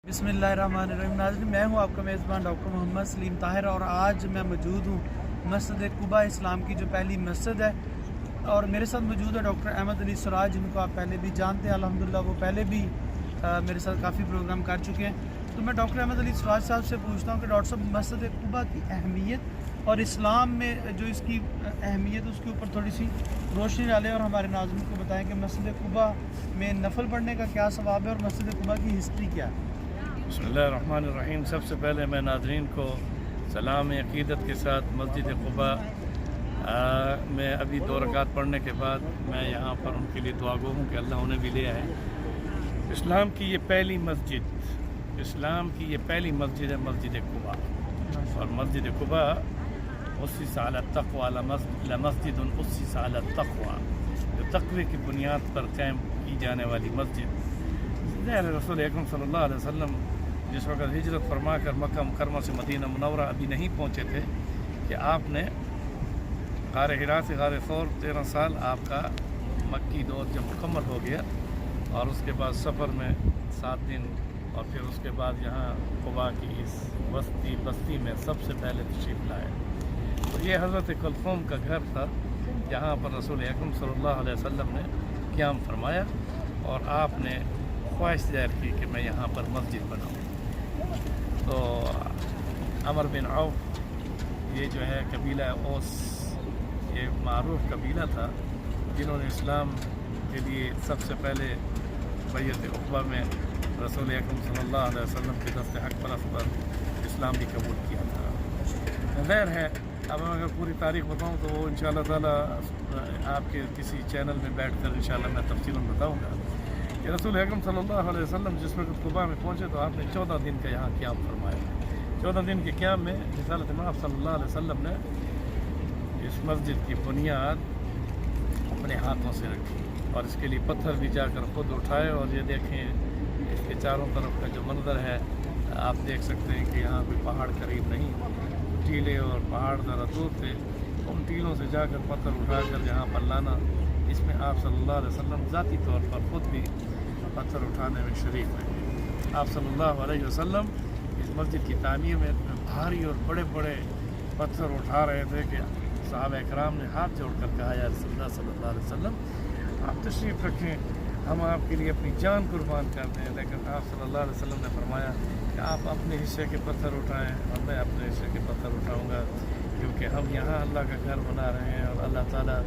बिस्मिल्लाहिर्रहमानिर्रहीम। नाज़रीन, मैं हूँ आपका मेज़बान डॉक्टर मोहम्मद सलीम ताहिर और आज मैं मौजूद हूँ मस्जिद कुबा इस्लाम की जो पहली मस्जिद है और मेरे साथ मौजूद है डॉक्टर अहमद अली सराज, जिनको आप पहले भी जानते हैं। अल्हम्दुलिल्लाह वो पहले भी मेरे साथ काफ़ी प्रोग्राम कर चुके हैं। तो मैं डॉक्टर अहमद अली सराज साहब से पूछता हूँ कि डॉक्टर साहब, मस्जिद कुबा की अहमियत और इस्लाम में जो इसकी अहमियत उसके ऊपर थोड़ी सी रोशनी डालें और हमारे नाज़रीन को बताएं कि मस्जिद कुबा में नफल पढ़ने का क्या सवाब है और मस्जिद कुबा की हिस्ट्री क्या है। बिस्मिल्लाहिर्रहमानिर्रहीम। सबसे पहले मैं नाज़रीन को सलाम अक़ीदत के साथ मस्जिद कुबा में अभी 2 रकात पढ़ने के बाद मैं यहाँ पर उनके लिए दुआ गो हूँ कि अल्लाह उन्हें भी ले आए। इस्लाम की ये पहली मस्जिद है मस्जिद कुबा, और मस्जिद कुबा उस्सिस अला तक़वा लमस्जिद उस्सिस अला तक़वा, जो तक़वे की बुनियाद पर कायम की जाने वाली मस्जिद। रसूल अकरम सल्लल्लाहु अलैहि वसल्लम जिस वक्त हिजरत फरमा कर मक्का मुकर्रमा से मदीना मुनव्वरा अभी नहीं पहुँचे थे कि आपने गार हिरा से गार सौर 13 साल आपका मक्की दौर जब मुकम्मल हो गया और उसके बाद सफ़र में 7 दिन और फिर उसके बाद यहाँ कुबा की इस बस्ती में सबसे पहले तशरीफ़ लाए। तो ये हज़रत कुलथूम का घर था जहाँ पर रसूल अकरम सल्लल्लाहु अलैहि वसल्लम ने क़याम फरमाया और आपने ख्वाहिश ज़ाहिर की कि मैं यहाँ पर मस्जिद बनाऊँ। तो अमर बिन औफ ये जो है कबीला ओस, ये मारूफ कबीला था जिन्होंने इस्लाम के लिए सबसे पहले बैयत उक़बा में रसूल अकरम सल्लल्लाहु अलैहि वसल्लम के दस्ते हक़ परस्त पर इस्लाम भी कबूल किया था। ज़ाहिर है अब मैं अगर पूरी तारीख़ बताऊँ तो वो इंशाअल्लाह ताला आपके किसी चैनल में बैठ कर इंशाअल्लाह मैं तफ़सीलन बताऊँगा कि रसूल अकरम सल्लल्लाहु अलैहि वसल्लम जिस वक्त कुबा में पहुँचे तो आपने 14 दिन का यहाँ क़याम फरमाया। 14 दिन के क़याम में रिसालत मआब सल्लल्लाहु अलैहि वसल्लम ने इस मस्जिद की बुनियाद अपने हाथों से रखी और इसके लिए पत्थर भी जाकर ख़ुद उठाए। और ये देखें इसके चारों तरफ का जो मंज़र है आप देख सकते हैं कि यहाँ कोई पहाड़ करीब नहीं, टीले और पहाड़ ज़रा दूर थे। उन टीलों से जाकर पत्थर उठाकर यहाँ पर लाना, इसमें आप सल्लल्लाहु अलैहि वसल्लम ज़ाती तौर पर ख़ुद भी पत्थर उठाने में शरीक हुए। आप सल्लल्लाहु अलैहि वसल्लम इस मस्जिद की तामीर में भारी और बड़े बड़े पत्थर उठा रहे थे कि सहाबा इकराम ने हाथ जोड़कर कहा, या रसूलुल्लाह सल्लल्लाहु अलैहि वसल्लम आप तशरीफ़ रखें, हम आपके लिए अपनी जान कुर्बान कर दें। लेकिन आप सल्लल्लाहु अलैहि वसल्लम ने फरमाया कि आप अपने हिस्से के पत्थर उठाएँ और मैं अपने हिस्से के पत्थर उठाऊँगा, क्योंकि हम यहाँ अल्लाह का घर बना रहे हैं और अल्लाह ताला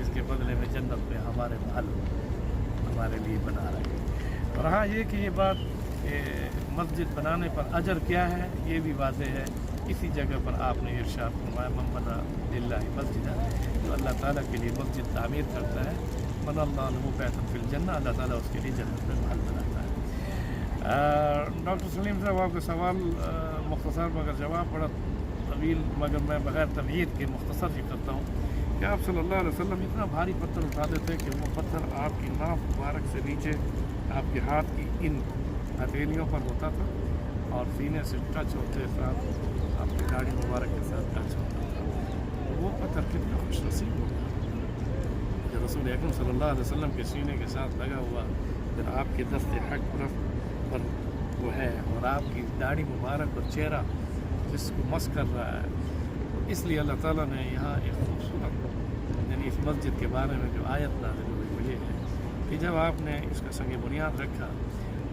इसके बदले में जन्नत में हमारे महल हमारे लिए बना रहे हैं। और हाँ, ये कि ये बात मस्जिद बनाने पर अजर क्या है ये भी वाज़ेह है। इसी जगह पर आपने इरशाद फरमाया, मन बना लिल्लाहि मस्जिदा, जो अल्लाह ताला के लिए मस्जिद तामीर करता है, बनल्लाहु लहू बैतन फिल जन्नह, अल्लाह ताला उसके लिए जन्नत में महल बनाता है। डॉक्टर सलीम साहब, आपका सवाल मुख्तसर मगर जवाब बड़ा तवील, मगर मैं बग़ैर तमहीद के मुख्तसर ही करता हूँ कि आप सल्लल्लाहु अलैहि वसल्लम इतना भारी पत्थर उठाते थे कि वो पत्थर आपकी नाक मुबारक से नीचे आपके हाथ की इन हथेलियों पर होता था और सीने से टच होते साथ आपकी दाढ़ी मुबारक के साथ टच होता था। वो पत्थर कितना खुश नसीब होगा जो रसूल अकरम सल्लल्लाहु अलैहि वसल्लम के सीने के साथ लगा हुआ, फिर आपके दस्ते हक़ पर वो है और आपकी दाढ़ी मुबारक और चेहरा जिसको मस कर रहा है। इसलिए अल्लाह ताला ने यहाँ एक खूबसूरत यानी इस मस्जिद के बारे में जो आयत नाज़िल हुई वो ये है कि जब आपने इसका संग बुनियाद रखा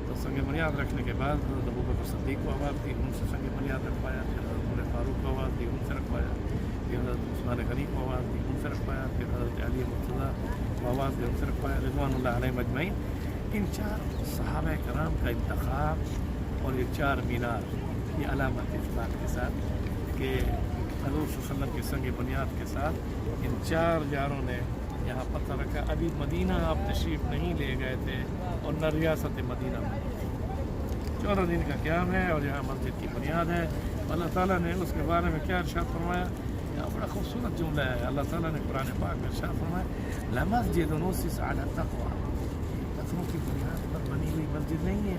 तो संग बुनियाद रखने के बाद हज़रत अबू बकर सिद्दीक़ को आवाज़ दी, उनसे संग बुनियाद रखवाया। फिर हज़रत उमर फ़ारूक को आवाज़ दी, उनसे रखवाया। फिर हज़रत उस्मान गनी को आवाज़ दी, उनसे रखवाया। फिर हज़रत अली मुर्तज़ा को आवाज़ दी, उनसे रखवाया, रिज़वानुल्लाह अलैहिम अजमईन। इन 4 सहाबा कराम का इंतख़ाब और ये 4 मीनार, ये अलामत इस बात के साथ कि हज़रत सल्लल्लाहु अलैहि वसल्लम के संग बुनियाद के साथ इन 4 यारों ने यहाँ पत्थर रखा। अभी मदीना आप तशरीफ़ नहीं ले गए थे और न रियासत मदीना में 14 दिन का क़याम है और यहाँ मस्जिद की बुनियाद है। अल्लाह ताला ने उसके बारे में क्या इरशाद फरमाया, यहाँ बड़ा खूबसूरत जुमला है। अल्लाह ताला ने कुरान पाक में इरशाद फरमाया, लमस्जिदुन उस्सिस अला तक़वा, पत्थरों की बुनियाद पर बनी हुई मस्जिद नहीं है,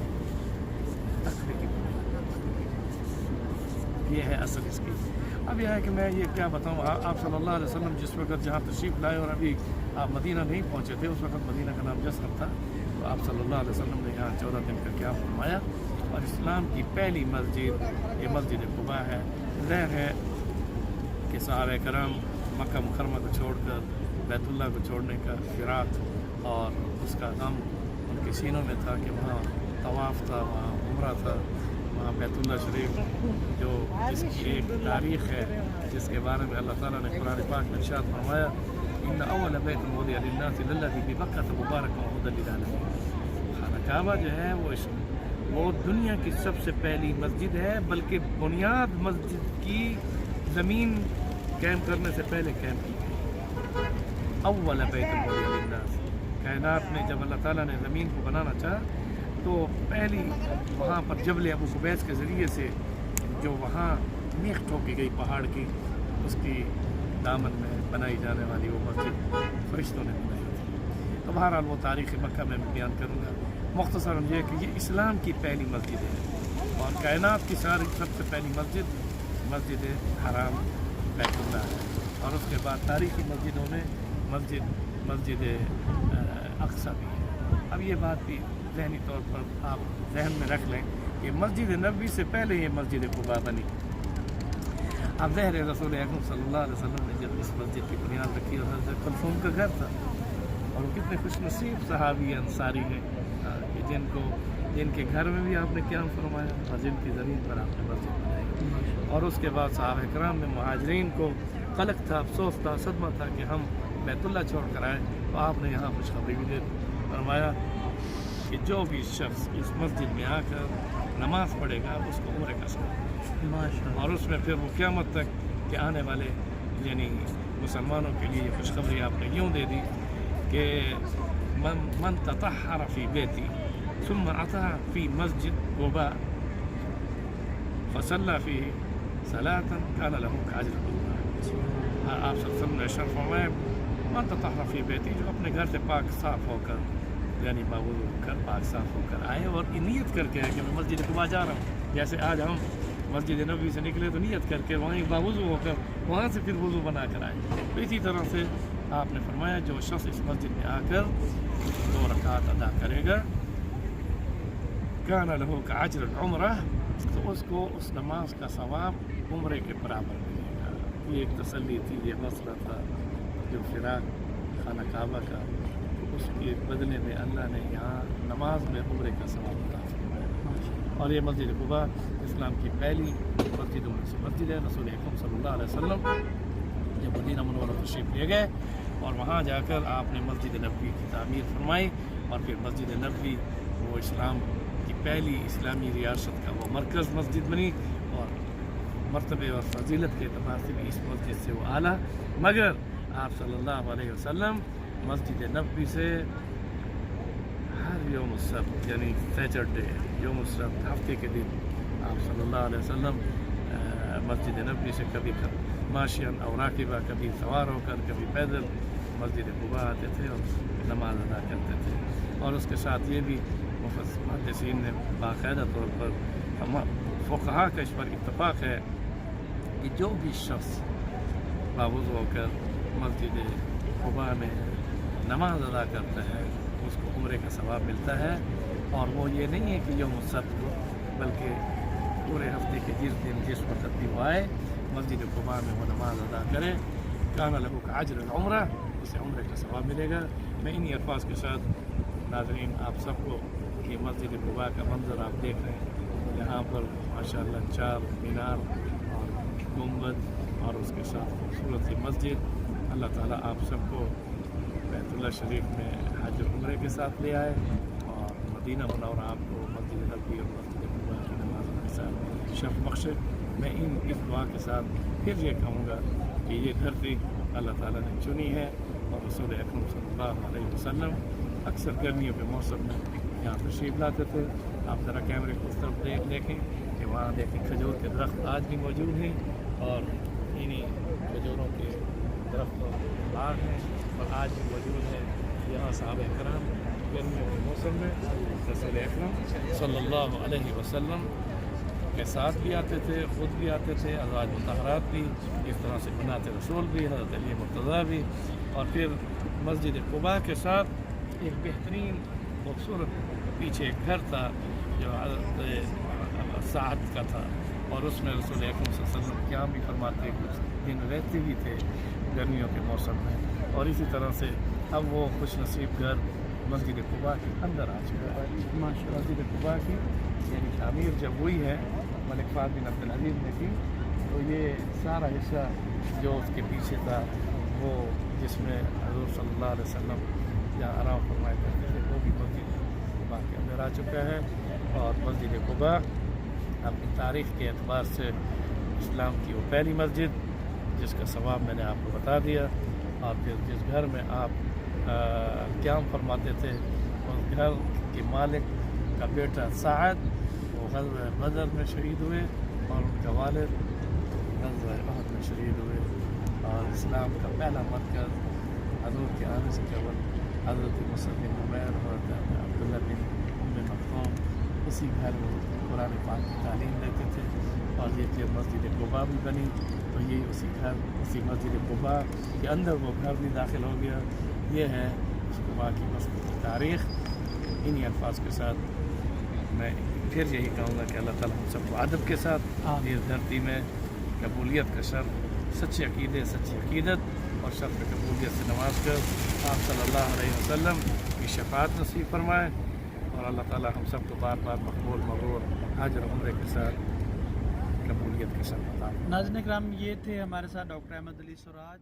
तक़वे की बुनियाद, ये है असल इसकी। अब यह है कि मैं ये क्या बताऊँ, आप सल्लल्लाहु अलैहि वसल्लम जिस वक्त जहाँ तशरीफ़ लाए और अभी आप मदीना नहीं पहुँचे थे, उस वक्त मदीना का नाम जसरत था। तो आप सल्लल्लाहु अलैहि वसल्लम ने यहाँ 14 दिन का क़याम फरमाया اور اسلام کی پہلی مسجد یہ مسجد قباء ہے. ظاہر ہے کہ صحابہ کرام مکہ مکرمہ کو چھوڑ کر بیت اللہ کو چھوڑنے کا فراق اور اس کا غم ان کے سینوں میں تھا کہ وہاں طواف تھا, وہاں عمرہ تھا, وہاں بیت اللہ شریف جو جس کی ایک تاریخ ہے, جس کے بارے میں اللہ تعالیٰ نے قرآن پاک میں ارشاد فرمایا ان اول بیت وضع للناس للذی ببکۃ مبارکا وہدی للعالمین. خانہ کعبہ جو ہے وہ دنیا کی سب سے پہلی مسجد ہے, بلکہ بنیاد مسجد کی زمین قائم کرنے سے پہلے قائم کی گئی. اول بیت وضع للناس, کائنات میں جب اللہ تعالیٰ نے زمین کو بنانا چاہا تو پہلی وہاں پر جبل ابو قبیس کے ذریعے سے جو وہاں میخ ٹھوکی گئی پہاڑ کی, اس کی دامن میں بنائی جانے والی وہ مسجد فرشتوں نے بنائی تھی. تو بہرحال وہ تاریخ مکہ میں بیان کروں گا. مختصراً یہ کہ یہ اسلام کی پہلی مسجد ہے اور کائنات کی ساری سب سے پہلی مسجد حرام بیت اللہ ہے. اور اس کے بعد تاریخی مسجدوں میں مسجد اقصیٰ بھی ہے. اب یہ بات بھی ذہنی طور پر آپ ذہن میں رکھ لیں کہ مسجد نبوی سے پہلے یہ مسجد قباء بنی. اب ظاہر رسول اکرم صلی اللہ علیہ وسلم نے جب اس مسجد کی بنیاد رکھی اور حضرت کلثوم کا گھر تھا, اور وہ کتنے خوش نصیب صحابی انصاری ہیں کہ جن کے گھر میں بھی آپ نے قیام فرمایا اور جن کی زمین پر آپ نے مسجد بنائی. اور اس کے بعد صحابہ کرام میں مہاجرین کو قلق تھا, افسوس تھا, صدمہ تھا کہ ہم بیت اللہ چھوڑ کر آئے, تو آپ نے یہاں خوشخبری بھی دے فرمایا کہ جو بھی شخص اس مسجد میں آ کر نماز پڑھے گا اس کو عمرے کا ثواب. اور اس میں پھر وہ قیامت تک کہ آنے والے یعنی مسلمانوں کے لیے یہ خوشخبری آپ نے یوں دے دی کہ من تطہر فی بیتی ثم اتى فی مسجد قباء فصلى فيه صلاة كان له كأجر الله. آپ صلی اللہ علیہ وسلم نے ارشاد فرمایا من تطہر فی بیتی, جو اپنے گھر سے پاک صاف ہو کر یعنی باوضو ہو کر پاک صاف ہو کر آئے اور نیت کر کے کہ میں مسجد قباء جا رہا ہوں. جیسے آج ہم مسجد نبوی سے نکلے تو نیت کر کے وہیں باوضو ہو کر وہاں سے پھر وضو بنا کر آئے. تو اسی طرح سے آپ نے فرمایا جو شخص اس مسجد میں آ کر 2 رکعات ادا کرے گا کان لہ کاجر العمرہ, تو اس کو اس نماز کا ثواب عمرے کے برابر ملے گا. یہ ایک تسلی تھی, یہ مسئلہ تھا جو فراق خانہ کعبہ کا, اس کے بدلے میں اللہ نے یہاں نماز میں عمرے کا ثواب عطا فرمایا. اور یہ مسجد قباء اسلام کی پہلی مسجدوں میں سے مسجد ہے. رسول اکرم صلی اللہ علیہ وسلم جب مدینہ منورہ تشریف لے گئے اور وہاں جا کر آپ نے مسجد نبوی کی تعمیر فرمائی, اور پھر مسجد نبوی وہ اسلام کی پہلی اسلامی ریاست کا وہ مرکز مسجد بنی, اور مرتبے اور فضیلت کے اعتبار سے بھی اس مسجد سے وہ اعلیٰ. مگر آپ صلی اللہ علیہ وسلم مسجد نبوی سے ہر یوم السبت یعنی سیٹرڈے یوم السبت ہفتے کے دن آپ صلی اللہ علیہ وسلم مسجد نبوی سے کبھی ماشین اور راکبہ, کبھی سوار ہو کر کبھی پیدل مسجد قباء آتے تھے اور نماز ادا کرتے تھے. اور اس کے ساتھ یہ بھی محدثین نے باقاعدہ طور پر فقہا کا اس پر اتفاق ہے کہ جو بھی شخص باوضو ہو کر مسجد قباء میں نماز ادا کرتا ہے اس کو عمرے کا ثواب ملتا ہے. اور وہ یہ نہیں ہے کہ یوم السبت کو, بلکہ پورے ہفتے کے جس وقت بھی وہ آئے مسجد قباء میں وہ نماز ادا کرے, کان لہ کاجر العمرہ, اسے عمرے کا ثواب ملے گا. میں انہی الفاظ کے ساتھ ناظرین آپ سب کو یہ مسجد قباء کا منظر آپ دیکھ رہے ہیں, یہاں پر ماشاءاللہ 4 مینار اور گنبد اور اس کے ساتھ خوبصورت سی مسجد. اللہ تعالیٰ آپ سب کو بیت اللہ شریف میں حج عمرے کے ساتھ لے آئے, اور مدینہ منورہ آپ کو مسجد نبوی اور مسجد قباء کی نمازوں کے ساتھ شرف بخشے. میں اس دعا کے ساتھ پھر یہ کہوں گا کہ یہ دھرتی اللہ تعالیٰ نے چنی ہے, اور رسول اکرم صلی اللہ علیہ وسلم اکثر گرمیوں کے موسم میں یہاں تشریف لاتے تھے. آپ ذرا کیمرے کو اس طرف دیکھیں کہ وہاں دیکھیں کھجور کے درخت آج بھی موجود ہیں, اور انہی کھجوروں کے درخت باغ ہیں اور آج بھی موجود ہیں. یہاں صحابہ کرام گرمیوں کے موسم میں رسول اکرم صلی اللہ علیہ وسلم کے ساتھ بھی آتے تھے, خود بھی آتے تھے, ازواج مطہرات بھی, اس طرح سے بنات رسول بھی, حضرت علی مرتضیٰ بھی. اور پھر مسجد قباء کے ساتھ ایک بہترین خوبصورت پیچھے ایک گھر تھا जो हज़रत साद का था, और उसमें रसूल अकरम सल्लल्लाहु अलैहि वसल्लम क़याम भी फरमाते, कुछ दिन रहते भी थे गर्मियों के मौसम में। और इसी तरह से अब वो खुश नसीब घर मस्जिद कुबा के अंदर आ चुका है। मस्जिद कुबा की यानी तामीर जब हुई है मलिक फ़हद बिन अब्दुल अज़ीज़ ने की, तो ये सारा हिस्सा जो उसके पीछे था, वो जिसमें हज़ूर सल्लल्लाहु अलैहि वसल्लम जहाँ आराम फरमाया करते थे, वो भी मस्जिद कुबा के अंदर आ चुका है। और मस्जिद कुबा अपनी तारीख़ के एतबार से इस्लाम की वो पहली मस्जिद जिसका सवाब मैंने आपको बता दिया। और फिर जिस घर में आप क़याम फरमाते थे, उस घर के मालिक का बेटा साद वो ग़ज़वा बदर में शहीद हुए, और उनका वालिद ग़ज़वा उहद में शहीद हुए। और इस्लाम का पहला मरकज़ हज़ूर के आने से कबल हज़रत मुसअब बिन उमैर और अब्दुल्ला बिन उम्मे मक्तूम उसी घर में कुरान पाक की तालीम देते थे। और ये जब मस्जिद कुबा भी बनी, तो ये उसी मस्जिद कुबा के अंदर वो घर भी दाखिल हो गया। ये है इस कुबा की मस्जिद की तारीख़। इन्हीं अल्फाज के साथ मैं फिर यही कहूँगा कि अल्लाह ताला हम सबको अदब के साथ इस धरती में कबूलियत का शर्त सच्चे अक़ीदे, सच्ची अक़ीदत और शर्त कबूलियत से नवाज कर आप सल्लल्लाहु अलैहि वसल्लम की शफ़ाअत नसीब फरमाए। और अल्लाह ताला हम सबको बार बार मक़बूल मबरूर हज और उम्रे के साथ कबूलियत के साथ। नाज़रीन इकराम, ये थे हमारे साथ डॉक्टर अहमद अली सुराज।